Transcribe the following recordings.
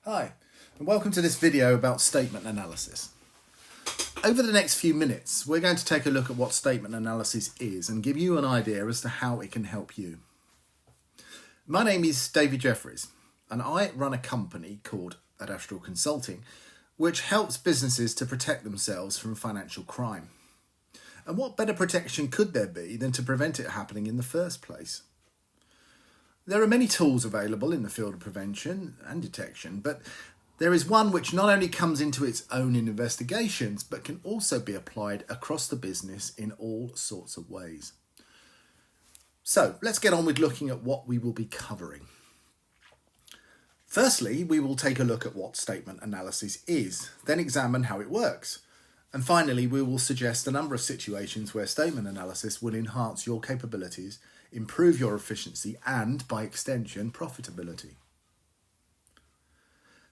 Hi, and welcome to this video about statement analysis. Over the next few minutes, we're going to take a look at what statement analysis is and give you an idea as to how it can help you. My name is David Jefferies, and I run a company called Adastral Consulting, which helps businesses to protect themselves from financial crime. And what better protection could there be than to prevent it happening in the first place? There are many tools available in the field of prevention and detection, but there is one which not only comes into its own in investigations, but can also be applied across the business in all sorts of ways. So let's get on with looking at what we will be covering. Firstly, we will take a look at what statement analysis is, then examine how it works. And finally, we will suggest a number of situations where statement analysis will enhance your capabilities, improve your efficiency and, by extension, profitability.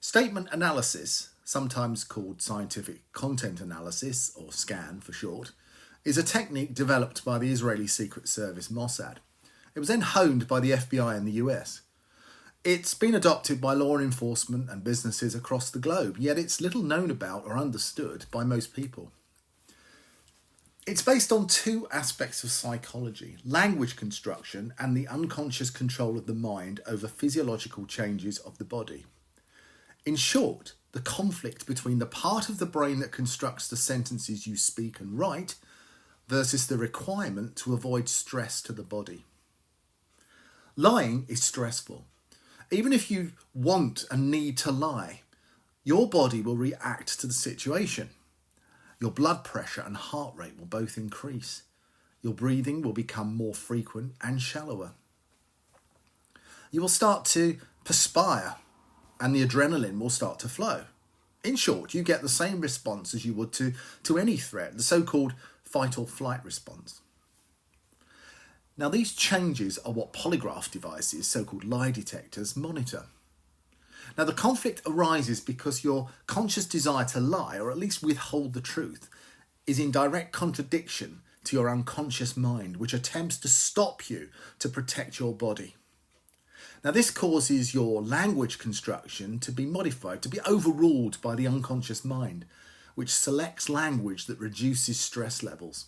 Statement analysis, sometimes called scientific content analysis, or SCAN for short, is a technique developed by the Israeli Secret Service Mossad. It was then honed by the FBI in the US. It's been adopted by law enforcement and businesses across the globe, yet it's little known about or understood by most people. It's based on two aspects of psychology, language construction and the unconscious control of the mind over physiological changes of the body. In short, the conflict between the part of the brain that constructs the sentences you speak and write versus the requirement to avoid stress to the body. Lying is stressful. Even if you want and need to lie, your body will react to the situation. Your blood pressure and heart rate will both increase. Your breathing will become more frequent and shallower. You will start to perspire and the adrenaline will start to flow. In short, you get the same response as you would to any threat, the so-called fight or flight response. Now, these changes are what polygraph devices, so-called lie detectors, monitor. Now, the conflict arises because your conscious desire to lie, or at least withhold the truth, is in direct contradiction to your unconscious mind, which attempts to stop you to protect your body. Now, this causes your language construction to be modified, to be overruled by the unconscious mind, which selects language that reduces stress levels.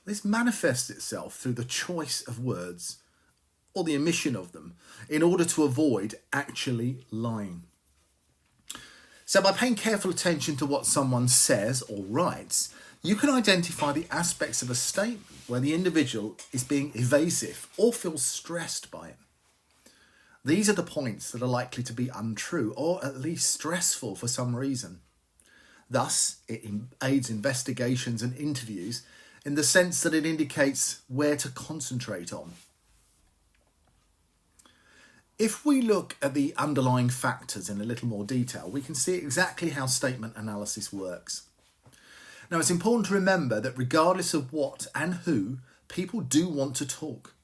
This manifests itself through the choice of words or the omission of them in order to avoid actually lying. So by paying careful attention to what someone says or writes, you can identify the aspects of a statement where the individual is being evasive or feels stressed by it. These are the points that are likely to be untrue or at least stressful for some reason. Thus, it aids investigations and interviews in the sense that it indicates where to concentrate on. If we look at the underlying factors in a little more detail, we can see exactly how statement analysis works. Now, it's important to remember that regardless of what and who, people do want to talk,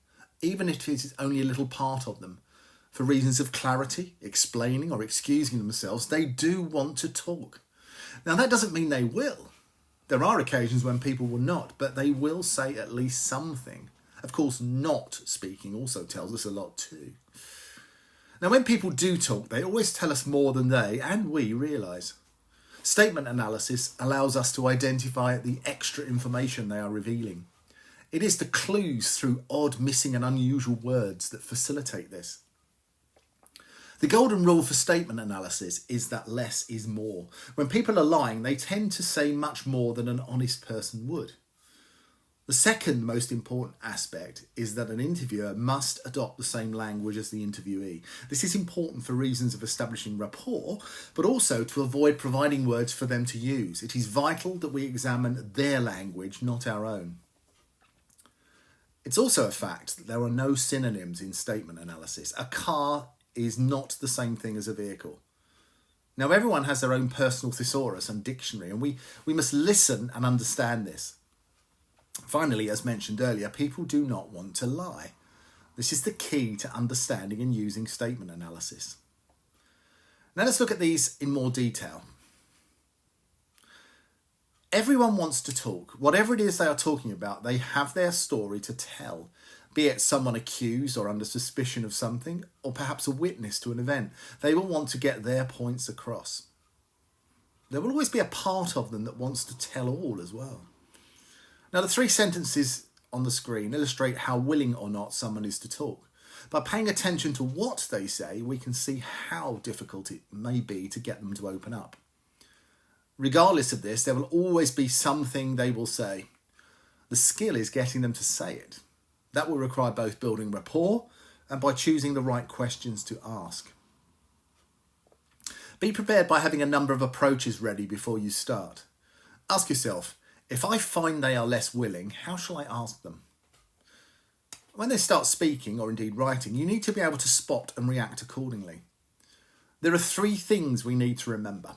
even if it is only a little part of them. For reasons of clarity, explaining or excusing themselves, they do want to talk. Now, that doesn't mean they will. There are occasions when people will not, but they will say at least something. Of course, not speaking also tells us a lot too. Now, when people do talk, they always tell us more than they and we realise. Statement analysis allows us to identify the extra information they are revealing. It is the clues through odd, missing and unusual words that facilitate this. The golden rule for statement analysis is that less is more. When people are lying, they tend to say much more than an honest person would. The second most important aspect is that an interviewer must adopt the same language as the interviewee. This is important for reasons of establishing rapport, but also to avoid providing words for them to use. It is vital that we examine their language, not our own. It's also a fact that there are no synonyms in statement analysis. A car is not the same thing as a vehicle. Now, everyone has their own personal thesaurus and dictionary, and we must listen and understand this. Finally, as mentioned earlier, people do not want to lie. This is the key to understanding and using statement analysis. Now let's look at these in more detail. Everyone wants to talk. Whatever it is they are talking about, they have their story to tell. be it someone accused or under suspicion of something, or perhaps a witness to an event. They will want to get their points across. There will always be a part of them that wants to tell all as well. Now, the 3 sentences on the screen illustrate how willing or not someone is to talk. By paying attention to what they say, we can see how difficult it may be to get them to open up. Regardless of this, there will always be something they will say. The skill is getting them to say it. That will require both building rapport and by choosing the right questions to ask. Be prepared by having a number of approaches ready before you start. Ask yourself, if I find they are less willing, how shall I ask them? When they start speaking, or indeed writing, you need to be able to spot and react accordingly. There are 3 things we need to remember.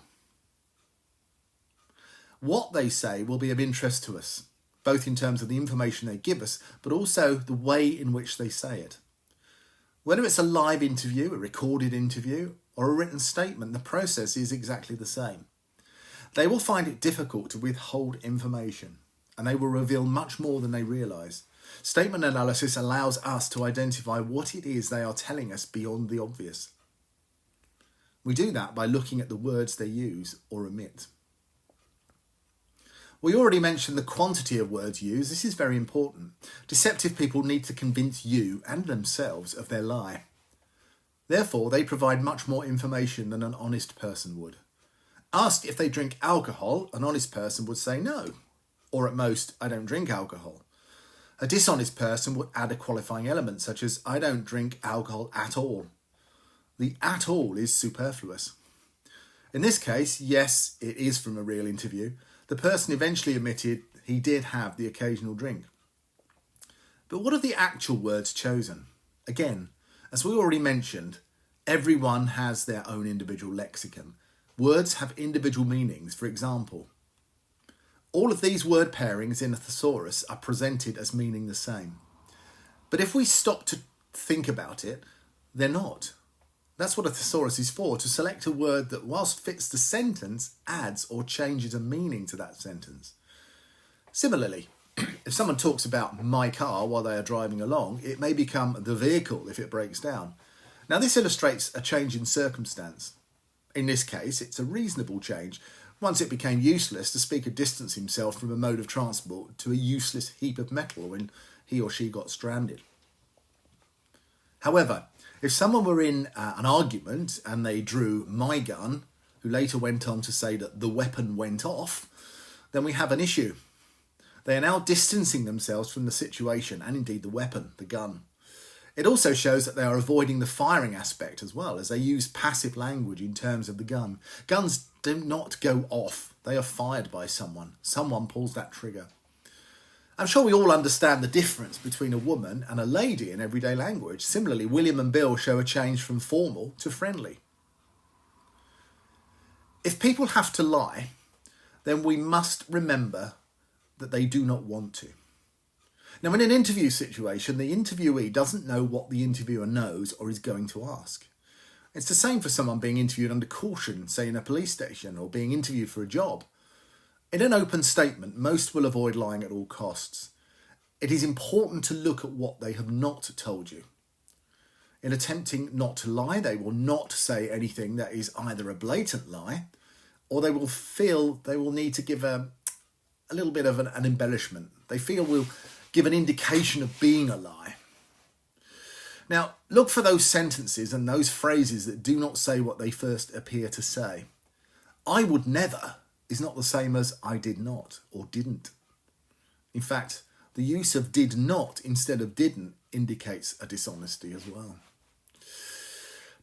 What they say will be of interest to us, both in terms of the information they give us, but also the way in which they say it. Whether it's a live interview, a recorded interview, or a written statement, the process is exactly the same. They will find it difficult to withhold information, and they will reveal much more than they realise. Statement analysis allows us to identify what it is they are telling us beyond the obvious. We do that by looking at the words they use or omit. We already mentioned the quantity of words used. This is very important. Deceptive people need to convince you and themselves of their lie. Therefore, they provide much more information than an honest person would. Asked if they drink alcohol, an honest person would say no, or at most, I don't drink alcohol. A dishonest person would add a qualifying element such as, I don't drink alcohol at all. The at all is superfluous. In this case, yes, it is from a real interview. The person eventually admitted he did have the occasional drink. But what are the actual words chosen? Again, as we already mentioned, everyone has their own individual lexicon. Words have individual meanings. For example, all of these word pairings in a thesaurus are presented as meaning the same. But if we stop to think about it, they're not. That's what a thesaurus is for, to select a word that, whilst fits the sentence, adds or changes a meaning to that sentence. Similarly, if someone talks about my car while they are driving along, it may become the vehicle if it breaks down. Now, this illustrates a change in circumstance. In this case, it's a reasonable change. Once it became useless, the speaker distanced himself from a mode of transport to a useless heap of metal when he or she got stranded. However, if someone were in an argument and they drew my gun, who later went on to say that the weapon went off, then we have an issue. They are now distancing themselves from the situation and indeed the weapon, the gun. It also shows that they are avoiding the firing aspect as well, as they use passive language in terms of the gun. Guns do not go off. They are fired by someone. Someone pulls that trigger. I'm sure we all understand the difference between a woman and a lady in everyday language. Similarly, William and Bill show a change from formal to friendly. If people have to lie, then we must remember that they do not want to. Now, in an interview situation, the interviewee doesn't know what the interviewer knows or is going to ask. It's the same for someone being interviewed under caution, say in a police station, or being interviewed for a job. In an open statement, most will avoid lying at all costs. It is important to look at what they have not told you. In attempting not to lie, they will not say anything that is either a blatant lie, or they will feel they will need to give a little bit of an embellishment. They feel will give an indication of being a lie. Now, look for those sentences and those phrases that do not say what they first appear to say. I would never is not the same as I did not or didn't. In fact, the use of did not instead of didn't indicates a dishonesty as well.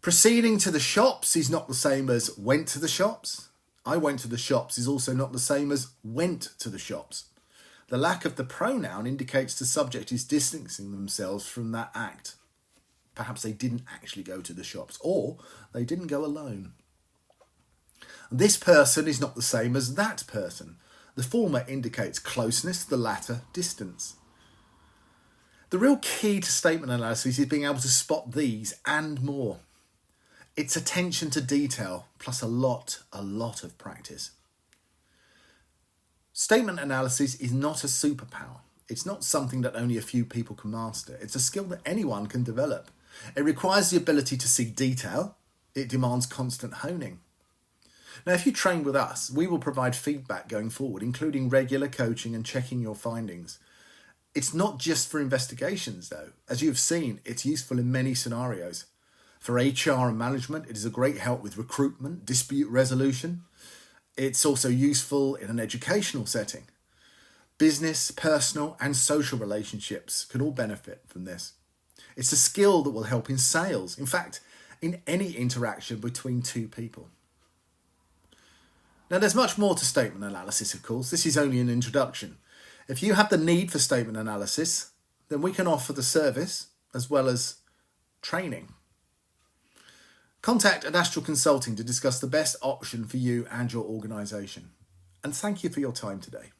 Proceeding to the shops is not the same as went to the shops. I went to the shops is also not the same as went to the shops. The lack of the pronoun indicates the subject is distancing themselves from that act. Perhaps they didn't actually go to the shops, or they didn't go alone. This person is not the same as that person. The former indicates closeness, the latter distance. The real key to statement analysis is being able to spot these and more. It's attention to detail plus a lot of practice. Statement analysis is not a superpower. It's not something that only a few people can master. It's a skill that anyone can develop. It requires the ability to see detail. It demands constant honing. Now, if you train with us, we will provide feedback going forward, including regular coaching and checking your findings. It's not just for investigations, though. As you've seen, it's useful in many scenarios. For HR and management, it is a great help with recruitment, dispute resolution. It's also useful in an educational setting. Business, personal, and social relationships can all benefit from this. It's a skill that will help in sales. In fact, in any interaction between two people. Now, there's much more to statement analysis, of course. This is only an introduction. If you have the need for statement analysis, then we can offer the service as well as training. Contact Astral Consulting to discuss the best option for you and your organisation. And thank you for your time today.